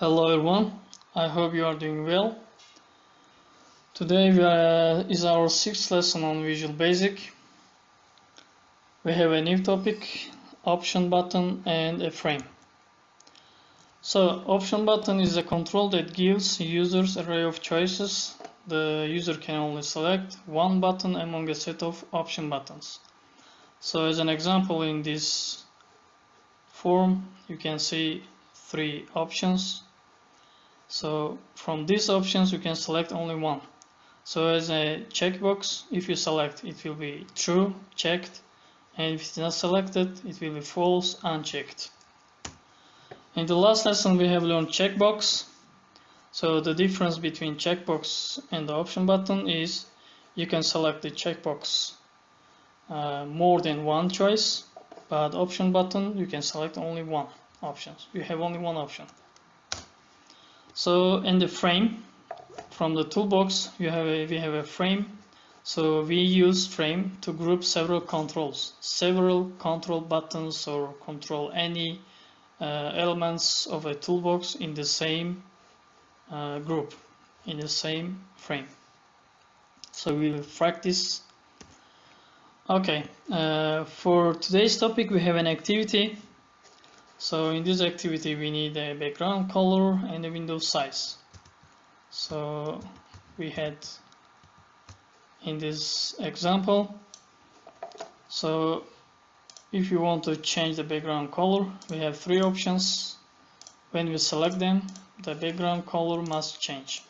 Hello everyone, I hope you are doing well. Today is our sixth lesson on Visual Basic. We have a new topic, option button and a frame. So option button is a control that gives users an array of choices. The user can only select one button among a set of option buttons. So as an example, in this form you can see three options. So from these options you can select only one. So as a checkbox, if you select, it will be true, checked, and if it's not selected, it will be false, unchecked. In the last lesson we have learned checkbox. So the difference between checkbox and the option button is you can select the checkbox more than one choice, but option button you can select only one option. You have only one option. So in the frame, from the toolbox we have a frame. So we use frame to group several control buttons or control any elements of a toolbox in the same group, in the same frame. So we will practice. Okay, for today's topic we have an activity. So in this activity we need a background color and a window size. So we had in this example, so if you want to change the background color, we have three options. When we select them, the background color must change.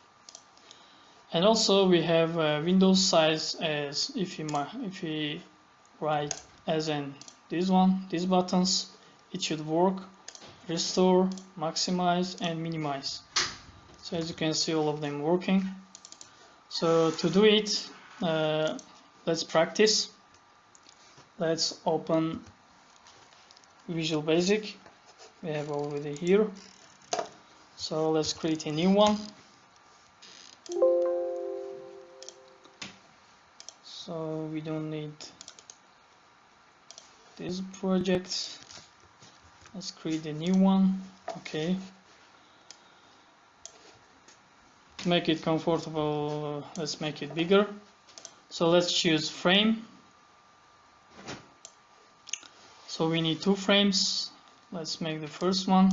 And also we have a window size, as if we write as in these buttons, it should work: restore, maximize and minimize. So as you can see, all of them working. So to do it, let's practice. Let's open Visual Basic. We have already here. So let's create a new one. So we don't need this project. Let's create a new one. Okay. To make it comfortable, let's make it bigger. So let's choose frame. So we need two frames. Let's make the first one.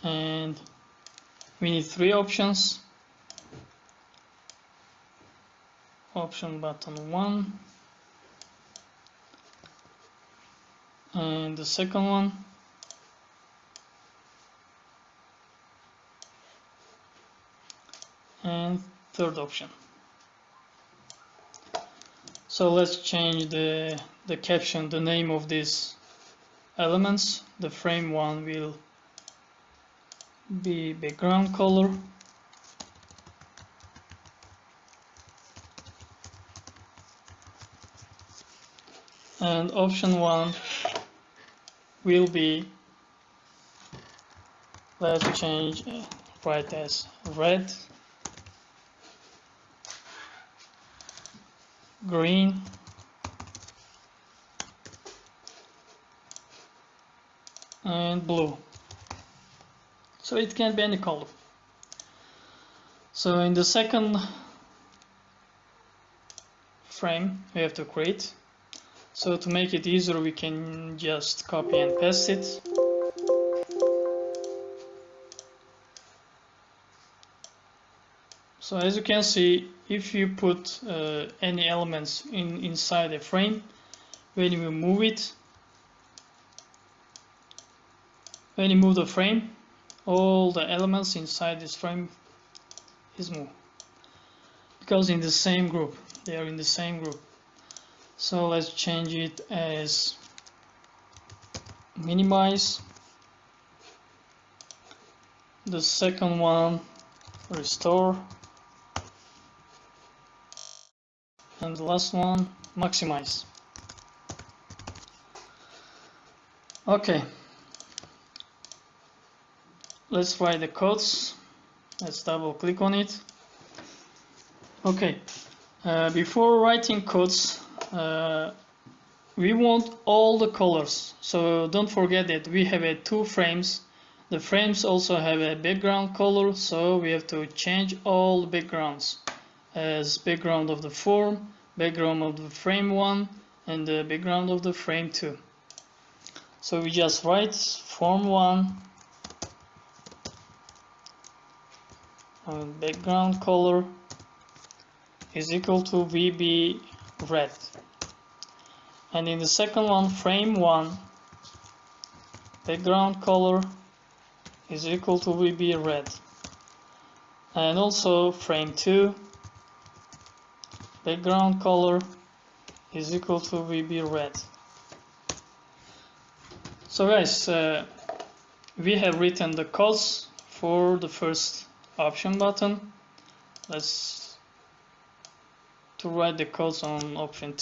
And we need three options. Option button 1. And the second one. And third option. So let's change the caption, the name of these elements. The frame one will be background color. And option 1 will be, let's change, write as red, green, and blue. So it can be any color. So in the second frame we have to create. So to make it easier, we can just copy and paste it. So as you can see, if you put any elements inside a frame, when you move it, when you move the frame, all the elements inside this frame is moved, because in the same group, they are in the same group. So let's change it as minimize. The second one, restore. And the last one, maximize. Okay. Let's write the codes. Let's double click on it. Okay. Before writing codes, we want all the colors. So don't forget that we have two frames The frames also have a background color, so we have to change all the backgrounds as background of the form, background of the frame 1, and the background of the frame 2. So we just write form 1 and background color is equal to VB red. And in the second one, frame 1, background color is equal to VB red. And also frame 2, background color is equal to VB red. So guys, we have written the codes for the first option button. Let's to write the codes on option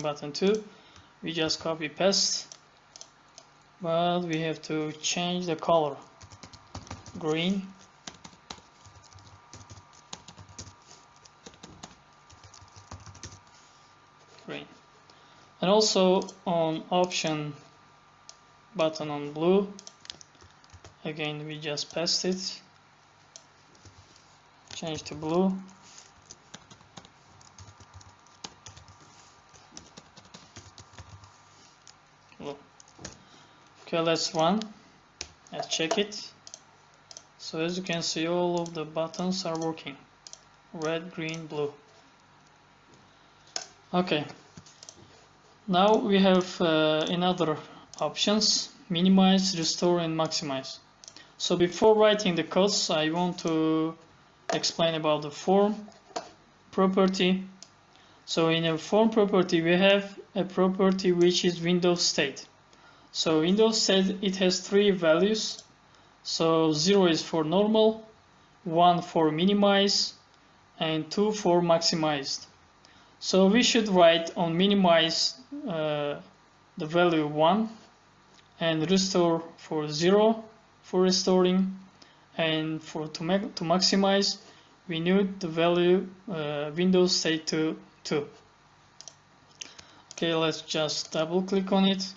button 2. We just copy paste, but we have to change the color, green. And also on option button on blue, again we just paste it, change to blue. Okay, let's run, let's check it. So as you can see, all of the buttons are working, red, green, blue. Okay, now we have another options, minimize, restore and maximize. So before writing the codes, I want to explain about the form property. So in a form property we have a property which is window state. So window state, it has 3 values. So 0 is for normal, 1 for minimize, and 2 for maximized. So we should write on minimize the value 1 and restore for 0 for restoring, and to maximize we need the value window state to 2. Okay, let's just double click on it.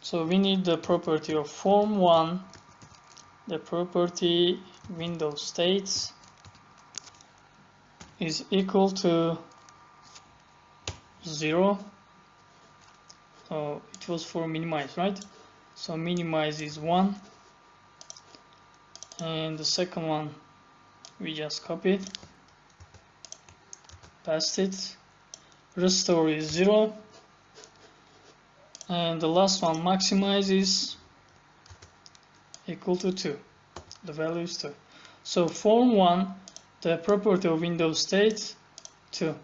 So we need the property of form 1, the property window states is equal to 0. So it was for minimize, right? So minimize is 1, and the second one we just copy it, paste it, restore is 0, and the last one maximize is equal to 2. The value is 2. So form 1, the property of window state 2.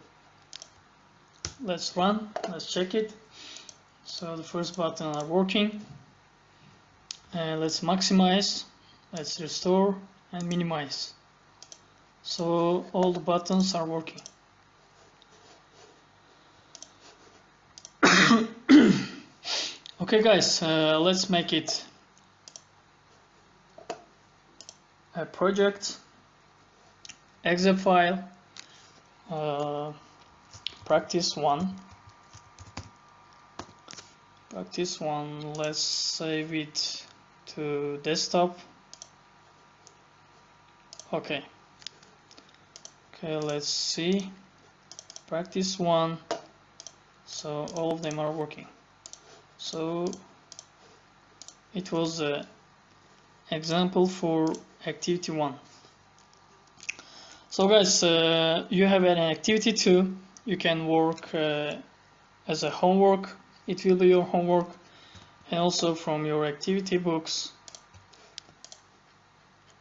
Let's run, let's check it. So the first button are working, and let's maximize, let's restore and minimize. So all the buttons are working. Okay guys, let's make it a project, exe file, practice 1, let's save it to desktop. Okay, let's see, practice 1, so all of them are working. So it was an example for activity 1. So guys, you have an activity 2. You can work as a homework. It will be your homework, and also from your activity books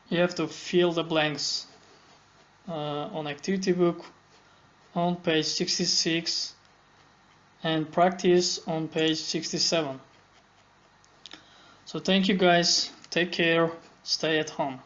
you have to fill the blanks on activity book on page 66 and practice on page 67. So thank you guys, take care, stay at home.